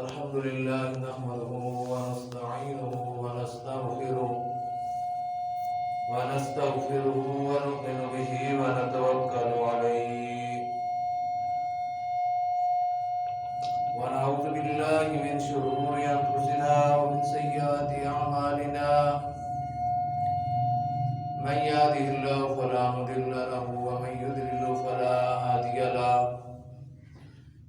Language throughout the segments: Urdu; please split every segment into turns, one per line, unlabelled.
الحمد لله نحمده ونستعينه ونستغفره ونؤمن به ونتوكل عليه ونعوذ بالله من شرور أنفسنا ومن سيئات أعمالنا من يهده الله فلا مضل له ومن يضلل فلا هادي له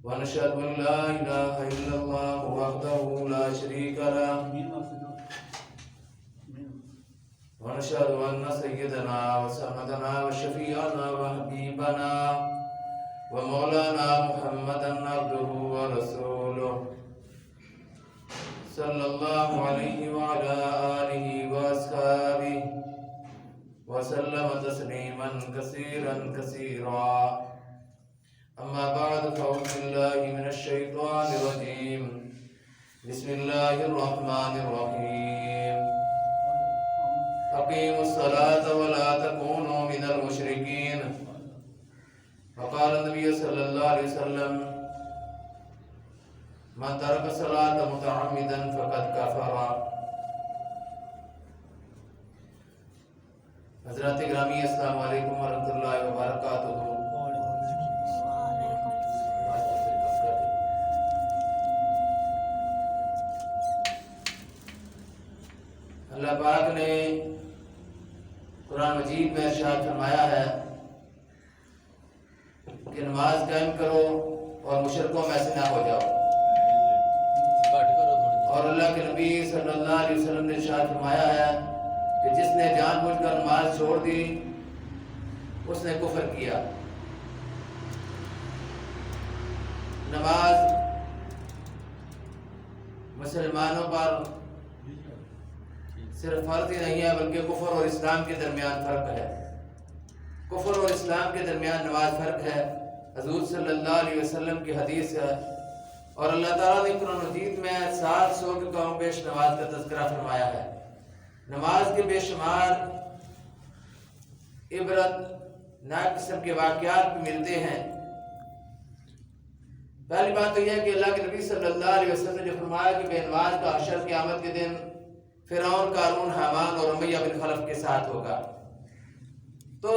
ونشهد أن لا إله إلا الله وحده لا شريك له ونشهد أن سيدنا وسندنا وشفيعنا وحبيبنا ومولانا محمدا عبده ورسوله صلى الله عليه وعلى آله وأصحابه وسلم تسليما كثيرا كثيرا. أما بعد فأعوذ بالله من الشيطان الرجيم. بسم الله الرحمن الرحيم. أقيموا الصلاة ولا تكونوا من المشركين. وقال النبي صلى الله عليه وسلم من ترك الصلاة متعمدا فقد كفر. حضرات گرامی السلام علیکم ورحمۃ اللہ وبرکاتہ. اللہ پاک نے قرآن مجید میں ارشاد فرمایا ہے کہ نماز قائم کرو اور مشرکوں میں سے نہ ہو جاؤ. اور اللہ کے نبی صلی اللہ علیہ وسلم نے ارشاد فرمایا ہے کہ جس نے جان بوجھ کر نماز چھوڑ دی اس نے کفر کیا. نماز مسلمانوں پر صرف فرض ہی نہیں ہے بلکہ کفر اور اسلام کے درمیان فرق ہے. کفر اور اسلام کے درمیان نماز فرق ہے. حضور صلی اللہ علیہ وسلم کی حدیث ہے اور اللہ تعالیٰ نے قرآن مجید میں 700 کے کم بیش نماز کا تذکرہ فرمایا ہے. نماز کے بے شمار عبرت ناک قسم کے واقعات ملتے ہیں. پہلی بات تو یہ ہے کہ اللہ کے نبی صلی اللہ علیہ وسلم نے جو فرمایا کہ بے نماز کا حشر قیامت کے دن فرعون، قارون، حامان اور امیہ بن خلف کے ساتھ ہوگا. تو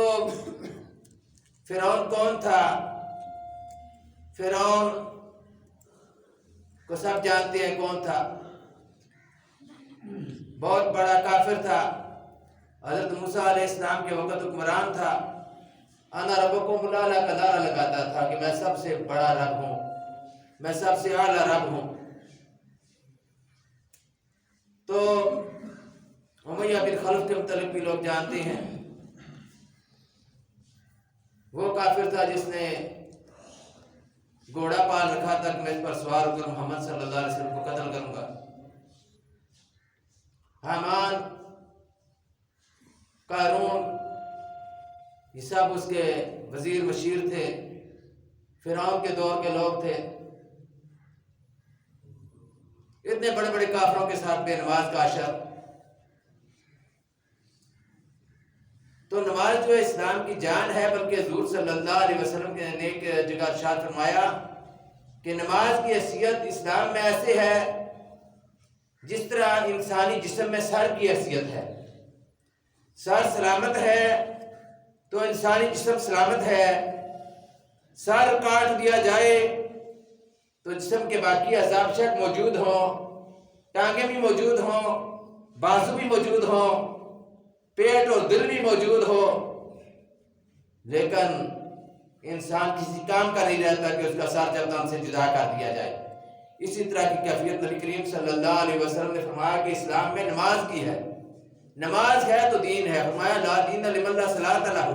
فرعون کون تھا؟ فرعون کو سب جانتے ہیں کون تھا. بہت بڑا کافر تھا. حضرت موسیٰ علیہ السلام کے وقت حکمران تھا. انا ربکم الاعلی کا نعرہ لگاتا تھا کہ میں سب سے بڑا رب ہوں، میں سب سے اعلیٰ رب ہوں. تو امیہ بن خلف کے متعلق بھی لوگ جانتے ہیں. وہ کافر تھا جس نے گھوڑا پال رکھا تھا کہ میں اس پر سوار ہو کر محمد صلی اللہ علیہ وسلم کو قتل کروں گا. حامان، قارون، یہ سب اس کے وزیر مشیر تھے، فرعون کے دور کے لوگ تھے. اتنے بڑے بڑے کافروں کے ساتھ بے نماز کا حشر. تو نماز جو اسلام کی جان ہے، بلکہ حضور صلی اللہ علیہ وسلم نے ایک جگہ ارشاد فرمایا کہ نماز کی حیثیت اسلام میں ایسے ہے جس طرح انسانی جسم میں سر کی حیثیت ہے. سر سلامت ہے تو انسانی جسم سلامت ہے. سر کاٹ دیا جائے تو جسم کے باقی اعضاء شک موجود ہوں، ٹانگیں بھی موجود ہوں، بازو بھی موجود ہوں، پیٹ اور دل بھی موجود ہو، لیکن انسان کسی کام کا نہیں رہتا کہ اس کا سر جب تن سے جدا کر دیا جائے. اسی طرح کی کیفیت نبی کریم صلی اللہ علیہ وسلم نے فرمایا کہ اسلام میں نماز کی ہے. نماز ہے تو دین ہے. فرمایا لا دین لمن لا صلاۃ لہ،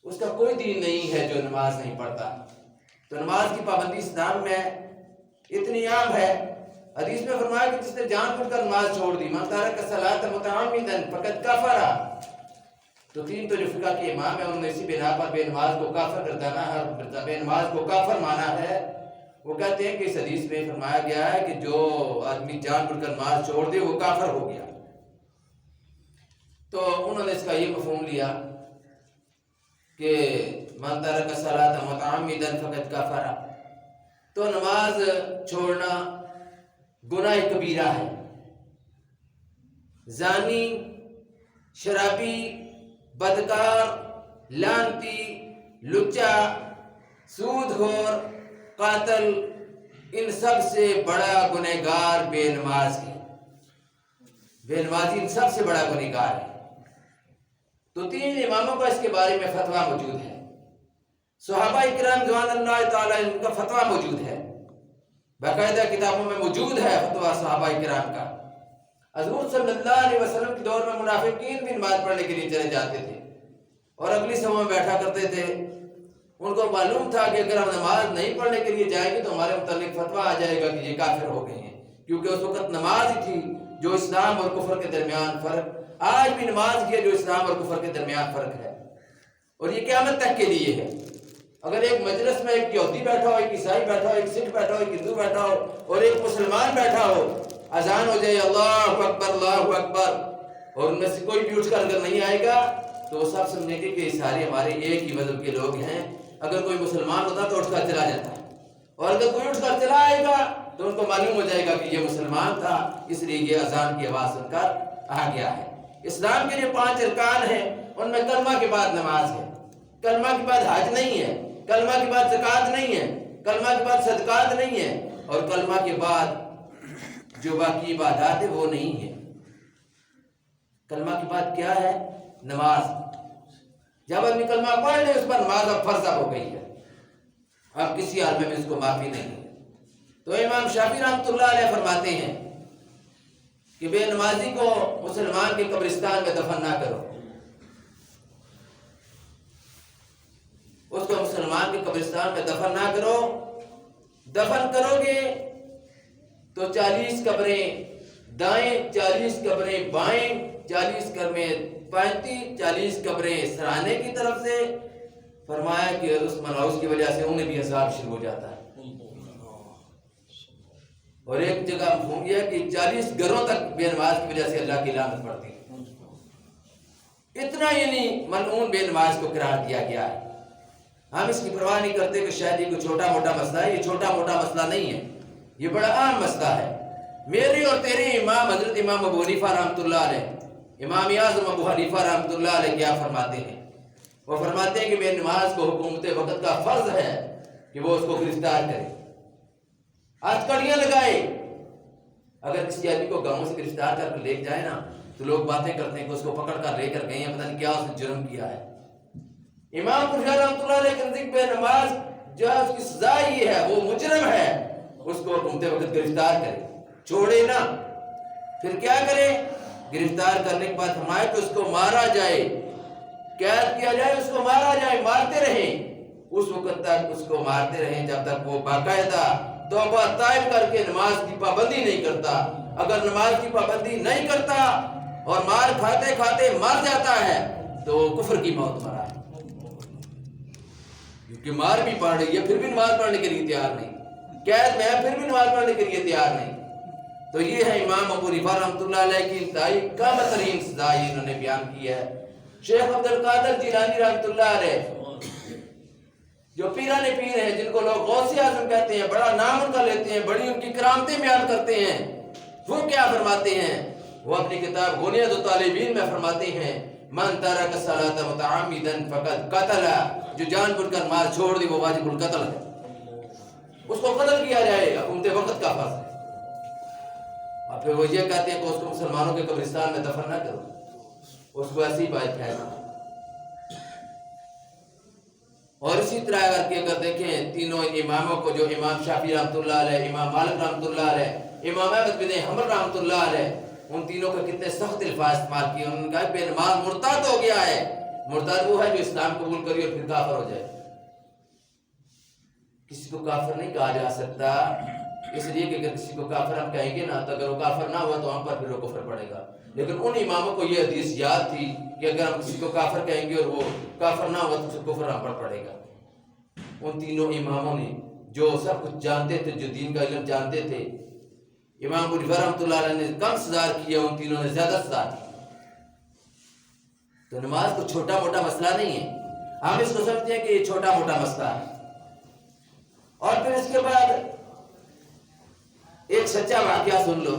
اس کا کوئی دین نہیں ہے جو نماز نہیں پڑھتا. تو نماز کی پابندی اسلام میں اتنی عام ہے. حدیث میں فرمایا کہ جس نے جان بوجھ کر نماز چھوڑ دی، من ترک الصلاۃ متعمدا فقد کفر. تو تین تو جو فقہ کے امام ہیں انہوں نے اسی بنا پر بے نماز کو کافر گردانا ہے، بے نماز کو کافر مانا ہے. وہ کہتے ہیں کہ اس حدیث میں فرمایا گیا ہے کہ جو آدمی جان بوجھ کر نماز چھوڑ دے وہ کافر ہو گیا. تو انہوں نے اس کا یہ مفہوم لیا کہ من ترک الصلاۃ متعمدا فقد کفر. تو نماز چھوڑنا گناہ کبیرہ ہے۔ زانی، شرابی، بدکار، لعنتی، لچا، سود خور، قاتل، ان سب سے بڑا گنہگار بے نماز ہے۔ بے نمازی ان سب سے بڑا گنہگار ہے۔ تو 3 اماموں کا اس کے بارے میں فتویٰ موجود ہے۔ صحابہ کرام رضوان اللہ تعالیٰ ان کا فتویٰ موجود ہے، باقاعدہ کتابوں میں موجود ہے فتویٰ صحابہ کرام کا۔ حضور صلی اللہ علیہ وسلم کے دور میں منافقین بھی نماز پڑھنے کے لیے چلے جاتے تھے اور اگلی صف میں بیٹھا کرتے تھے۔ ان کو معلوم تھا کہ اگر ہم نماز نہیں پڑھنے کے لیے جائیں گے تو ہمارے متعلق فتویٰ آ جائے گا کہ یہ کافر ہو گئے ہیں، کیونکہ اس وقت نماز ہی تھی جو اسلام اور کفر کے درمیان فرق۔ آج بھی نماز کی ہے جو اسلام اور کفر کے درمیان فرق ہے، اور یہ قیامت تک کے لیے ہے۔ اگر ایک مجلس میں ایک یہودی بیٹھا ہو، ایک عیسائی بیٹھا ہو، ایک سکھ بیٹھا ہو، ایک ہندو بیٹھا ہو اور ایک مسلمان بیٹھا ہو، اذان ہو جائے اللہ اکبر اللہ اکبر، اور ان میں سے کوئی بھی اٹھ کر اگر نہیں آئے گا تو وہ سب سمجھیں گے کہ یہ سارے ہمارے ایک ہی مذہب کے لوگ ہیں۔ اگر کوئی مسلمان ہوتا تو اٹھ کر چلا جاتا ہے، اور اگر کوئی اٹھ کر چلا آئے گا تو ان کو معلوم ہو جائے گا کہ یہ مسلمان تھا، اس لیے یہ اذان کی آواز سن کر آ گیا ہے۔ اسلام کے جو 5 ارکان ہیں ان میں کلمہ کے بعد نماز ہے، کلمہ کے بعد حج نہیں ہے، کلمہ کے بعد زکوٰۃ نہیں ہے، کلمہ کے بعد صدقات نہیں ہے، اور کلمہ کے بعد جو باقی عبادات ہے وہ نہیں ہے۔ کلمہ کے بعد کیا ہے؟ نماز۔ جب آدمی کلمہ پڑھ لے اس پر نماز اب فرض ہو گئی ہے، اب کسی حال میں اس کو معافی نہیں ہے۔ تو امام شافعی رحمۃ اللہ علیہ فرماتے ہیں کہ بے نمازی کو مسلمان کے قبرستان میں دفن نہ کرو، اس کو مسلمان کے قبرستان میں دفن نہ کرو۔ دفن کرو گے تو 40 قبریں دائیں، 40 قبریں بائیں، 40 قبریں 35، 40 قبریں سرانے کی طرف سے۔ فرمایا کہ اس ملوث کی وجہ سے انہیں بھی عذاب شروع ہو جاتا ہے، اور ایک جگہ مفہوم یہ ہے کہ 40 گھروں تک بے نماز کی وجہ سے اللہ کی لعنت پڑتی ہے۔ اتنا یعنی ملعون بے نماز کو قرار دیا گیا ہے۔ ہم اس کی پرواہ نہیں کرتے کہ شاید یہ کوئی چھوٹا موٹا مسئلہ ہے۔ یہ چھوٹا موٹا مسئلہ نہیں ہے، یہ بڑا عام مسئلہ ہے۔ میرے اور تیرے امام حضرت امام ابو حنیفہ رحمۃ اللہ علیہ، امام اعظم ابو حنیفہ رحمۃ اللہ علیہ کیا فرماتے ہیں؟ وہ فرماتے ہیں کہ بے نماز کو حکومت وقت کا فرض ہے کہ وہ اس کو گرفتار کرے، آج کڑیاں لگائے۔ اگر کسی آدمی کو گاؤں سے گرفتار کر کے لے جائے نا تو لوگ باتیں کرتے ہیں کہ اس کو پکڑ کر لے کر گئے ہیں، پتہ نہیں کیا اس نے جرم کیا ہے۔ امام بخاری رحمۃ اللہ علیہ کے نزدیک بے نماز جو ہے اس کی سزا یہ ہے، وہ مجرم ہے، اس کو حکومت وقت گرفتار کرے، چھوڑے نا۔ پھر کیا کرے؟ گرفتار کرنے کے بعد فرمایا کہ اس کو مارا جائے، قید کیا جائے، اس کو مارا جائے، مارتے رہیں، اس وقت تک اس کو مارتے رہیں جب تک وہ باقاعدہ توبہ طائب کر کے نماز کی پابندی نہیں کرتا۔ اگر نماز کی پابندی نہیں کرتا اور مار کھاتے کھاتے مر جاتا ہے تو کفر کی موت مرا ہے، کیونکہ مار بھی پڑ رہی ہے پھر بھی نماز پڑھنے کے لیے تیار نہیں، قید میں ہے پھر بھی نماز پڑھنے کے لیے تیار نہیں۔ تو یہ ہے امام ابو حنیفہ رحمۃ اللہ علیہ کی انتہائی کامل ترین سزا انہوں نے بیان کی ہے۔ شیخ عبد القادر جیلانی رحمۃ اللہ علیہ جو پیران پیر ہیں، جن کو لوگ غوث اعظم کہتے ہیں، بڑا نام ان کا لیتے ہیں، بڑی ان کی کرامتیں بیان کرتے ہیں، وہ کیا فرماتے ہیں؟ وہ اپنی کتاب غنیۃ الطالبین میں فرماتے ہیں من ترک الصلاۃ متعمدا فقد قتل، جو جان بوجھ کر نماز چھوڑ دی وہ واجب القتل ہے، اس کو قتل کیا جائے، حکومت وقت کا فرض ہے۔ اور پھر وہ یہ کہتے ہیں کہ اس کو مسلمانوں کے قبرستان میں دفن نہ کرو، اس کو ایسی بات پھیلا۔ اور اسی طرح اگر دیکھیں تینوں اماموں کو، جو امام شافعی رحمۃ اللہ علیہ، امام مالک رحمۃ اللہ علیہ، امام احمد بن حنبل رحمۃ اللہ علیہ، ان تینوں کا کتنے سخت الفاظ استعمال کیے۔ انہوں نے کہا بے نماز مرتد ہو گیا ہے۔ مرتد وہ ہے جو اسلام قبول کری اور پھر کافر ہو جائے۔ کسی کو کافر نہیں کہا جا سکتا، اس لیے کہ اگر کسی کو کافر ہم کہیں گے نا تو اگر وہ کافر نہ ہوا تو ہم پر پھر وہ کفر پڑے گا۔ لیکن ان اماموں کو یہ حدیث یاد تھی کہ اگر ہم کسی کو کافر کہیں گے اور وہ کافر نہ ہوا تو کفر ہم پر پڑے گا۔ ان تینوں اماموں نے جو سب کچھ جانتے تھے، جو دین کا علم جانتے تھے، امام ابو حنیفہ رحمۃ اللہ علیہ نے کم سزا کی ہے، ان تینوں نے زیادہ سزا کی۔ تو نماز کو چھوٹا موٹا مسئلہ نہیں ہے، ہم اس کو سمجھتے ہیں کہ یہ چھوٹا موٹا مسئلہ ہے۔ اور پھر اس کے بعد ایک سچا واقعہ سن لو.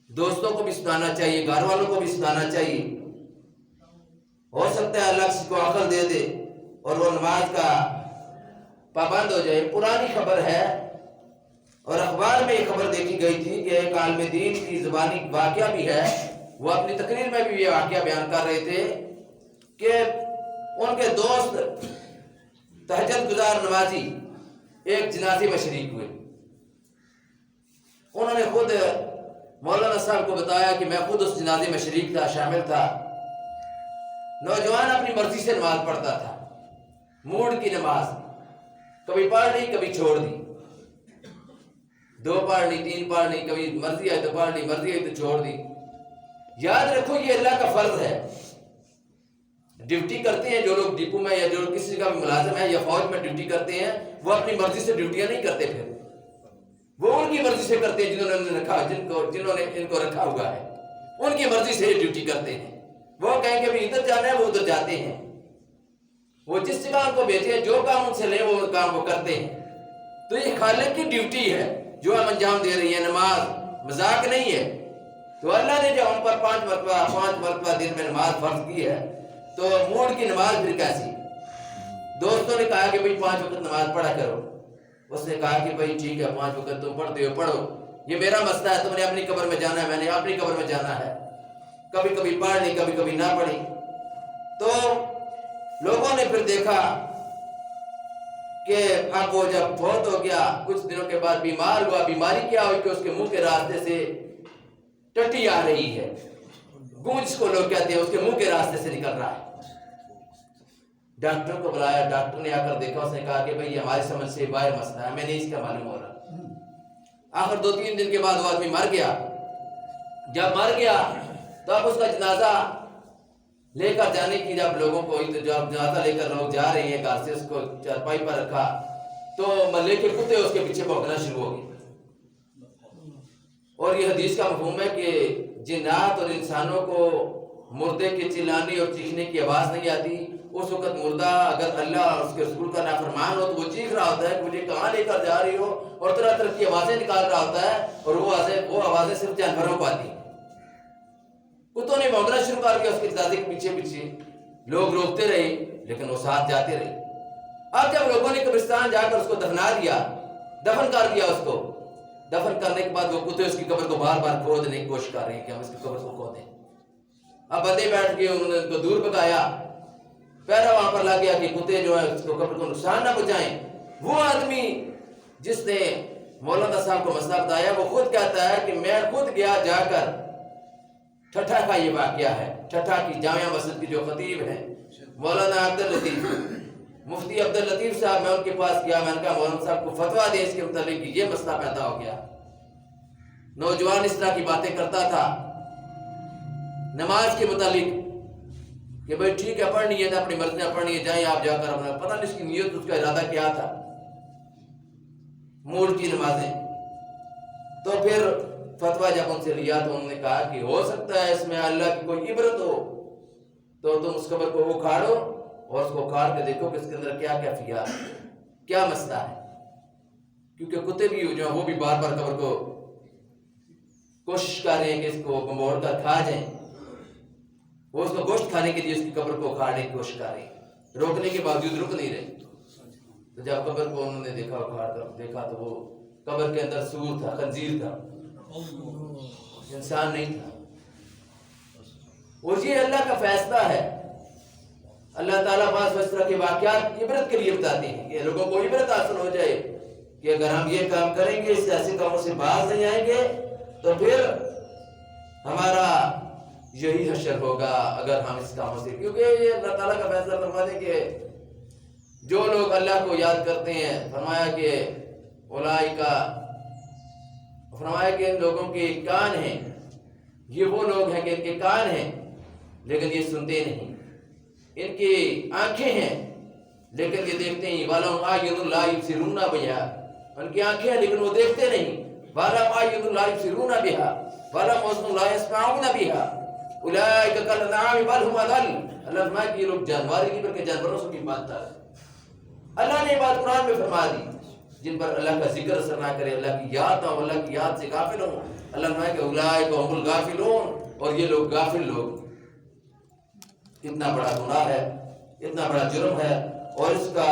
دوستوں کو بھی سنانا چاہیے, گھر والوں کو بھی سنانا چاہیے. ہو سکتا ہے اللہ کسی کو عقل دے دے اور وہ نماز کا پابند ہو جائے. پرانی خبر ہے اور اخبار میں یہ خبر دیکھی گئی تھی کہ ایک عالم دین کی زبانی واقعہ بھی ہے. وہ اپنی تقریر میں بھی یہ واقعہ بیان کر رہے تھے کہ ان کے دوست تہجد گزار نمازی ایک جنازے میں شریک ہوئے. انہوں نے خود مولانا صاحب کو بتایا کہ میں خود اس جنازے میں شریک تھا, شامل تھا. نوجوان اپنی مرضی سے نماز پڑھتا تھا, موڈ کی نماز, کبھی پڑھ لی کبھی چھوڑ دی, 2 پڑھ لی 3 پڑھ لی, کبھی مرضی آئی تو پڑھ لی, مرضی آئی تو چھوڑ دی. یاد رکھو یہ اللہ کا فرض ہے. ڈیوٹی کرتے ہیں جو لوگ ڈپو میں یا جو کسی کا بھی ملازم ہے یا فوج میں ڈیوٹی کرتے ہیں, وہ اپنی مرضی سے ڈیوٹیاں نہیں کرتے. پھر وہ ان کی مرضی سے کرتے ہیں جنہوں نے ان کو رکھا ہوا ہے. ان کی مرضی سے ڈیوٹی کرتے ہیں. وہ کہیں کہ بھی ادھر جانا ہے, وہ ادھر جاتے ہیں. وہ جس جگہ ان کو بھیجے جو کام ان سے لیں وہ کام وہ کرتے ہیں. تو یہ خالق کی ڈیوٹی ہے جو ہم انجام دے رہی ہیں. نماز مذاق نہیں ہے. تو اللہ نے جو ہم پر 5 مرتبہ دن میں نماز فرض کی ہے, تو موڈ کی نماز پھر کیسی؟ دوستوں نے کہا کہ بھئی 5 وقت نماز پڑھا کرو. اس نے کہا کہ بھئی ٹھیک ہے 5 وقت تم پڑھتے ہو پڑھو, یہ میرا مسئلہ ہے. تم نے اپنی قبر میں جانا ہے, میں نے اپنی قبر میں جانا ہے. کبھی کبھی پڑھ لی کبھی کبھی نہ پڑھی. تو لوگوں نے پھر دیکھا کہ اب وہ جب فوت ہو گیا, کچھ دنوں کے بعد بیمار ہوا. بیماری کیا ہوئی کہ اس کے منہ کے راستے سے ٹٹی آ رہی ہے. گونج کو لوگ کہتے ہیں, اس کے منہ کے راستے سے نکل رہا ہے. ڈاکٹر کو بلایا, ڈاکٹر نے آ کر دیکھا. اس نے کہا کہ بھئی ہماری سمجھ سے باہر مسئلہ ہے, ہمیں نہیں اس کا معلوم ہو رہا. آخر 2-3 دن کے بعد وہ آدمی مر گیا. جب مر گیا تو اب اس کا جنازہ لے کر جانے کی جب لوگوں کو, جب جنازہ لے کر لوگ جا رہے ہیں گھر سے, اس کو چارپائی پر رکھا تو محلے کے کتے اس کے پیچھے بھونکنا شروع ہو گئے. اور یہ حدیث کا مفہوم ہے کہ جنات اور انسانوں کو مردے کے چلانے اور چیخنے کی آواز نہیں آتی. اس وقت مردہ اگر اللہ اور اس کے رسول کا نافرمان ہو تو وہ چیخ رہا ہوتا ہے کہ مجھے کہاں لے کر جا رہی ہو, اور طرح طرح کی آوازیں نکال رہا ہوتا ہے. اور وہ آوازیں صرف جانوروں کو آتی ہیں. کتوں نے بھونکنا شروع کر دیا اس کے جنازے کے پیچھے پیچھے. لوگ روکتے رہے لیکن وہ ساتھ جاتے رہے. اب جب لوگوں نے قبرستان جا کر اس کو دفنا دیا, دفن کر دیا اس کو, دفن کرنے کے بعد وہ کتے اس کی قبر کو بار بار کھودنے کی کوشش کر رہے ہیں کہ ہم اس کی قبر کو کھودیں. اب بندے بیٹھ کے انہوں نے اس کو دور بگایا, پہرا وہاں پر لا گیا کہ کتے جو ہے اس کو قبر کو نقصان نہ پہنچائیں. وہ آدمی جس نے مولانا صاحب کو مسئلہ بتایا وہ خود کہتا ہے کہ میں خود گیا جا کر, ٹھٹھا کا یہ واقعہ ہے, ٹھٹھا کی جامعہ مسجد کی جو خطیب ہیں مولانا عبداللطیف, مفتی عبداللطیف صاحب, میں ان کے پاس گیا. میں نے کہا مولانا صاحب کو فتویٰ دے اس کے متعلق یہ مسئلہ پیدا ہو گیا. نوجوان اس طرح کی باتیں کرتا تھا نماز کے متعلق کہ بھئی ٹھیک ہے پڑھنی ہے تو اپنی مرضی سے پڑھنی ہے, جائیں آپ جا کر اپنا, پتہ نہیں اس کی نیت اس کا ارادہ کیا تھا. موڈ کی نمازیں. تو پھر فتویٰ جب ان سے لیا تو انہوں نے کہا کہ ہو سکتا ہے اس میں اللہ کی کوئی عبرت ہو, تو تم اس قبر کو اکھاڑو اور اس کو اکھاڑ کے دیکھو کہ اس کے اندر کیا کیفیات, کیا مسئلہ ہے. کیونکہ کتے بھی جو ہیں وہ بھی بار بار قبر کو کوشش کر رہے ہیں کہ اس کو موڑ کر کھا جائیں. وہ اس کو گوشت کھانے کے لیے اس کی قبر کو اکھاڑنے کی کوشش کر رہے ہیں, روکنے کے باوجود رک نہیں رہے. تو جب قبر کو انہوں نے دیکھا, اکھاڑ کر دیکھا تو وہ قبر کے اندر سور تھا, خنزیر تھا, انسان نہیں تھا. اور یہ اللہ کا فیصلہ ہے. اللہ تعالیٰ بعض اس طرح کے واقعات عبرت کے لیے بتاتے ہیں کہ لوگوں کو عبرت حاصل ہو جائے کہ اگر ہم یہ کام کریں گے, اس ایسے کاموں سے باز نہیں آئیں گے, تو پھر ہمارا یہی حشر ہوگا اگر ہم اس کاموں سے. کیونکہ یہ اللہ تعالیٰ کا فیصلہ فرماتے کہ جو لوگ اللہ کو یاد کرتے ہیں, فرمایا کہ اولئکا, فرمایا کہ ان لوگوں کے کان ہیں, یہ وہ لوگ ہیں کہ ان کے کان ہیں لیکن یہ سنتے نہیں, ان کی آنکھیں ہیں لیکن یہ دیکھتے نہیں. وَلَهُمْ أَعْيُنٌ لَا يُبْصِرُونَ بِهَا, ان کی آنکھیں ہیں لیکن وہ دیکھتے نہیں. وَلَهُمْ أَعْيُنٌ لَا يُبْصِرُونَ بِهَا وَلَهُمْ أُذُنٌ لَا يَسْمَعُونَ بِهَا أُولَئِكَ كَالْأَنْعَامِ بَلْ هُمْ أَضَلُّ. اللہ فرمایا کہ یہ لوگ جانور ہی نہیں بلکہ جانوروں سے بھی بدتر ہے. اللہ نے یہ بات قرآن میں فرما دی. جن پر اللہ کا ذکر اثر نہ کرے، اللہ کی یاد نہ ہو، اللہ کی یاد سے غافل ہوں، اللہ نے کہ اولئک هم الغافلون، اور یہ لوگ غافل لوگ. اتنا بڑا گناہ ہے، اتنا بڑا جرم ہے. اور اس کا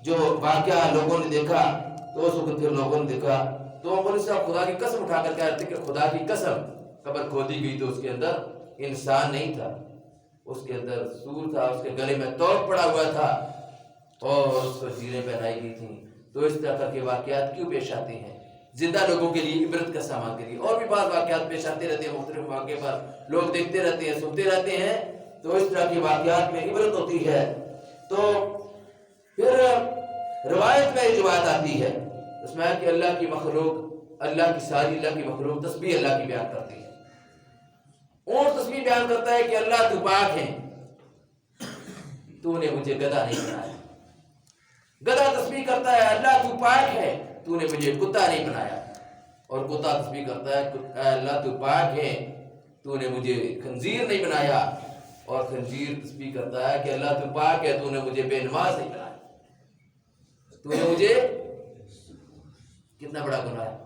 جو واقعہ لوگوں نے دیکھا تو اس وقت پھر لوگوں نے دیکھا تو مولوی صاحب خدا کی قسم اٹھا کر کہہ رہے تھے کہ خدا کی قسم قبر کھودی گئی تو اس کے اندر انسان نہیں تھا، اس کے اندر سور تھا، اس کے گلے میں توق پڑا ہوا تھا اور اس کو زیریں پہنائی گئی تھیں. تو اس طرح کے واقعات کیوں پیش آتے ہیں؟ زندہ لوگوں کے لیے عبرت کا سامان کے لیے. اور بھی بعض واقعات پیش آتے رہتے ہیں، مختلف موقع پر لوگ دیکھتے رہتے ہیں، سنتے رہتے ہیں، تو اس طرح کے واقعات میں عبرت ہوتی ہے. تو پھر روایت میں جو بات آتی ہے اس میں ہے کہ اللہ کی مخلوق، اللہ کی ساری اللہ کی مخلوق تسبیح اللہ کی بیان کرتی ہے. اونٹ تسبیح بیان کرتا ہے کہ اللہ تو پاک ہے، تو نے مجھے گدھا نہیں بنایا. گدھا تسبیح کرتا ہے اللہ تو پاک ہے، تو نے مجھے کتا نہیں بنایا. اور کتا تسبیح کرتا ہے اے اللہ تو پاک ہے، تو نے مجھے خنزیر نہیں بنایا. اور خنزیر تسبیح کرتا ہے کہ اللہ تو پاک ہے، تو نے مجھے بے نماز نہیں بنایا. تو نے مجھے، کتنا بڑا گناہ ہے.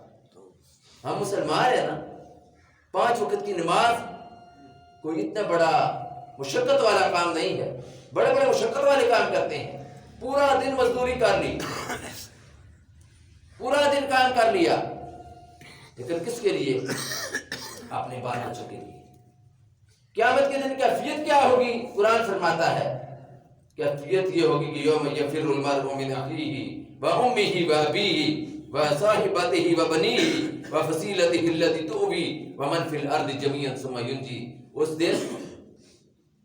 ہم مسلمان ہیں نا، 5 وقت کی نماز کوئی اتنا بڑا مشقت والا کام نہیں ہے. بڑے بڑے مشقت والے کام کرتے ہیں، پورا دن مزدوری کر لی، پورا دن کام کر لیا، لیکن کس کے لیے؟ اپنے بال بچوں کے لیے. قیامت کے دن کیفیت کیا ہوگی؟ قرآن فرماتا ہے کیفیت یہ ہوگی کہ یوم یفر المرء من اخیہ وامہ وابیہ وصاحبتہ وبنیہ وفصیلتہ التی تؤویہ ومن فی الارض جميعا ثم ینجی. اس دن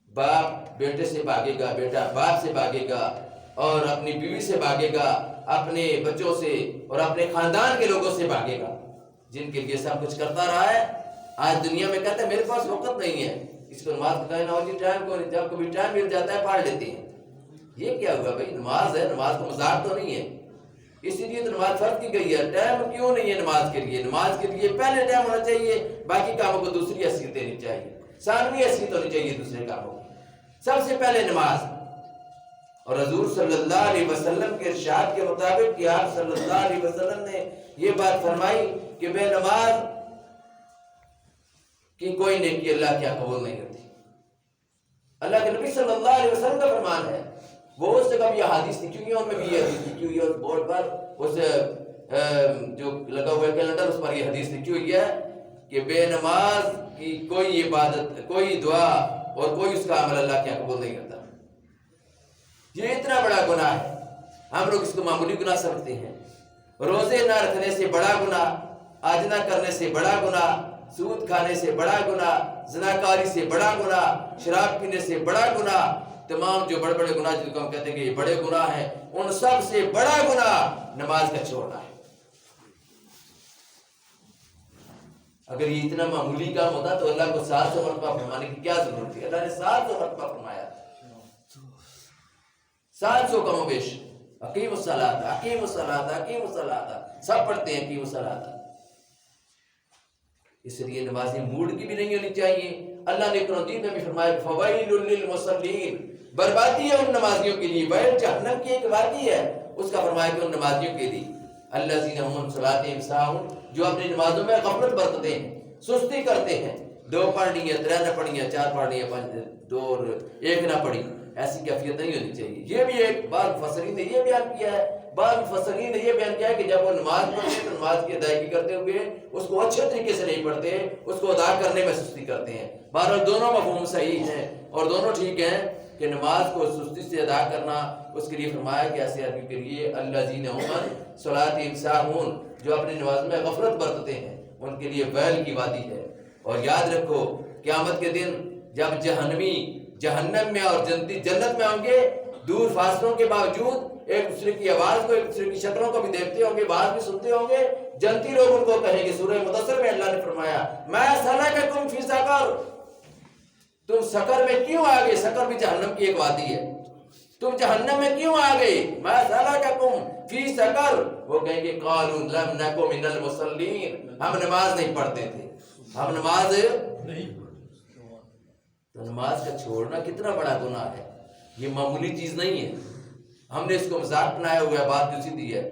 باپ بیٹے سے بھاگے گا، بیٹا باپ سے بھاگے گا، اور اپنی بیوی سے بھاگے گا، اپنے بچوں سے اور اپنے خاندان کے لوگوں سے بھاگے گا جن کے لیے سب کچھ کرتا رہا ہے. آج دنیا میں کہتا ہے میرے پاس وقت نہیں ہے، اس کو نماز پڑھائے نہ ہو جی، ٹائم کو نہیں، جب کبھی ٹائم مل جاتا ہے پڑھ لیتے ہیں. یہ کیا ہوا بھائی؟ نماز ہے، نماز کو مذاق تو نہیں ہے. اسی لیے تو نماز فرض کی گئی ہے. ٹائم کیوں نہیں ہے نماز کے لیے؟ نماز کے لیے پہلے ٹائم ہونا چاہیے، باقی کاموں کو دوسری حیثیت دینی چاہیے، ثانوی حیثیت ہونی چاہیے دوسرے کاموں کی. سب سے پہلے نماز. اور حضور صلی اللہ علیہ وسلم کے ارشاد کے مطابق کہ آپ صلی اللہ علیہ وسلم نے یہ بات فرمائی کہ بے نماز کی کوئی نیکی اللہ کیا قبول نہیں کرتی. اللہ کے نبی صلی اللہ علیہ وسلم کا فرمان ہے. وہ اس جگہ بھی حدیث لکھی ہوئی ہے، ان میں بھی یہ حدیث لکھی ہوئی ہے. اس بورڈ پر اس جو لگا ہوا ہے کیلنڈر، اس پر یہ حدیث لکھی ہوئی ہے کہ بے نماز کی کوئی عبادت، کوئی دعا اور کوئی اس کا عمل اللہ کیا قبول نہیں کرتا. یہ اتنا بڑا گناہ ہے. ہم لوگ اس کو معمولی گناہ سمجھتے ہیں. روزے نہ رکھنے سے بڑا گناہ، آج نہ کرنے سے بڑا گناہ، سود کھانے سے بڑا گناہ، زناکاری سے بڑا گناہ، شراب پینے سے بڑا گناہ، تمام جو بڑے بڑے گناہ جن کو ہم کہتے ہیں کہ یہ بڑے گناہ ہیں، ان سب سے بڑا گناہ نماز کا چھوڑنا ہے. اگر یہ اتنا معمولی کام ہوتا تو اللہ کو 700 مرتبہ فرمانے کی کیا ضرورت تھی؟ اللہ نے 700 مرتبہ فرمایا، 700 کم و بیش. اقیم الصلاۃ، اقیم الصلاۃ، اقیم الصلاۃ، سب پڑھتے ہیں اقیم الصلاۃ. اس لیے نمازی موڈ کی بھی نہیں ہونی چاہیے. اللہ نے قرآن میں بھی فرمایا فویل للمصلین، بربادی ہے ان نمازیوں کے لیے. ویل جہنم کی ایک وادی ہے، اس کا فرمایا کہ ان نمازیوں کے لیے الذین هم عن صلاتهم ساہون، جو اپنی نمازوں میں غفلت برتتے ہیں، سستی کرتے ہیں. 2 پڑھنی ہے، 3 نہ پڑھنی ہے، 4 پڑھنی ہے، 5 2 اور 1 نہ پڑھی. ایسی کیفیت نہیں ہونی چاہیے. یہ بھی ایک بعض مفسرین نے یہ بیان کیا ہے، بعض مفسرین نے یہ بیان کیا ہے کہ جب وہ نماز پڑھتے ہیں تو نماز کی ادائیگی کرتے ہوئے اس کو اچھے طریقے سے نہیں پڑھتے، اس کو ادا کرنے میں سستی کرتے ہیں. بہرحال دونوں مفہوم صحیح ہیں اور دونوں ٹھیک ہیں کہ نماز کو سستی سے ادا کرنا. اس کے لیے فرمایا کہ ایسے آدمی کے لیے الذین هم عن صلاتهم ساہون، جو اپنی نماز میں غفلت برتتے ہیں، ان کے لیے ویل کی وادی ہے. اور یاد رکھو قیامت کے دن جب جہنمی جہنم میں اور جنتی جنت میں ہوں گے، دور فاصلوں کے باوجود ایک دوسرے کی آواز کو، ایک دوسرے کی شکلوں کو بھی دیکھتے ہوں گے، بات بھی سنتے ہوں گے. جنتی لوگ ان کو کہیں گے، سورہ مدثر میں اللہ نے فرمایا ما سلککم فی سقر، تم سقر میں کیوں آ گئے؟ سقر بھی جہنم کی ایک وادی ہے. تم جہنم میں کیوں آ گئے؟ ما سلککم فی سقر، وہ کہیں گے قالوا لم نک من المصلین، ہم نماز نہیں پڑھتے تھے، ہم نماز نہیں. تو نماز کا چھوڑنا کتنا بڑا گناہ ہے. یہ معمولی چیز نہیں ہے. ہم نے اس کو مذاق بنایا ہوا ہے، بات جو سیدھی ہے،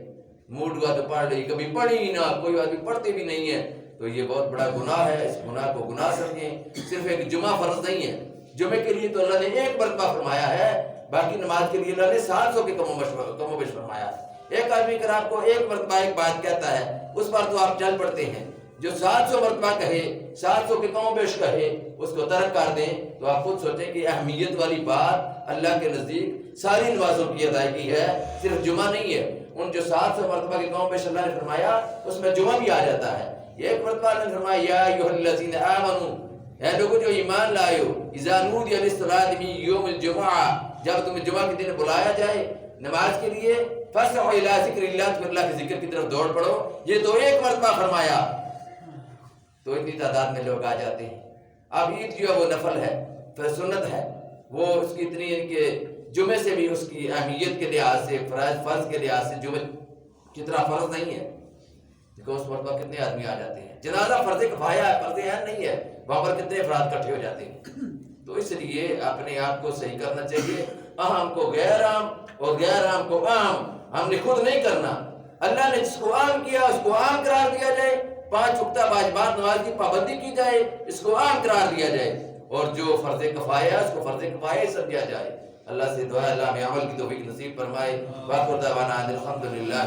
موڈ ہوا تو پڑھ لی، کبھی پڑھی ہی نہ، کوئی آدمی پڑھتے بھی نہیں ہے، تو یہ بہت بڑا گناہ ہے. اس گناہ کو گناہ سمجھیں. صرف ایک جمعہ فرض نہیں ہے، جمعے کے لیے تو اللہ نے ایک مرتبہ فرمایا ہے، باقی نماز کے لیے اللہ نے 700 کے کم و بیش فرمایا ہے. ایک آدمی اگر آپ کو ایک مرتبہ ایک بات کہتا ہے اس پر تو آپ چل پڑتے ہیں، جو 700 مرتبہ کہے، 700 کے کم و بیش کہے، اس کو ترک کر دیں. تو آپ خود سوچیں کہ اہمیت والی بات اللہ کے نزدیک ساری نمازوں کی ادائیگی ہے، صرف جمعہ نہیں ہے. ان جو 700 مرتبہ کے کم و بیش اللہ نے فرمایا اس میں جمعہ بھی آ جاتا ہے. یہ ایک مرتبہ اللہ نے فرمایا یا ایھا الذین آمنوا، اے لوگوں جو ایمان لائے ہو، اذا نودی للصلاۃ من یوم الجمعہ، جب تمہیں جمعہ کے دن بلایا جائے نماز کے لیے، فاسعوا الی ذکر اللہ، تو اللہ کے ذکر کی طرف دوڑ پڑو. یہ تو ایک مرتبہ فرمایا، تو اتنی تعداد میں لوگ آ جاتے ہیں. اب عید جو ہے وہ نفل ہے، پھر سنت ہے، وہ اس کی اتنی ہے کہ جمعے سے بھی اس کی اہمیت کے لحاظ سے، فرض کے لحاظ سے جمعے جتنا فرض نہیں ہے. دیکھو اس مرتبہ کتنے آدمی آ جاتے ہیں. جنازہ فرض کفایہ ہے، فرض عین نہیں ہے، وہاں پر کتنے افراد اکٹھے ہو جاتے ہیں. تو اس لیے اپنے آپ کو صحیح کرنا چاہیے. اہم کو غیر عام اور غیر عام کو عام ہم نے خود نہیں کرنا. اللہ نے جس کو عام کیا اس کو عام قرار دیا جائے، 5 وقتہ واجبات نماز کی پابندی کی جائے، اس کو عام قرار دیا جائے، اور جو فرض کفایہ ہے اس کو فرض کفایہ سمجھا جائے. اللہ سے دعا ہے اللہ ہمیں عمل کی توفیق نصیب فرمائے. وآخر دعوانا ان الحمد للہ.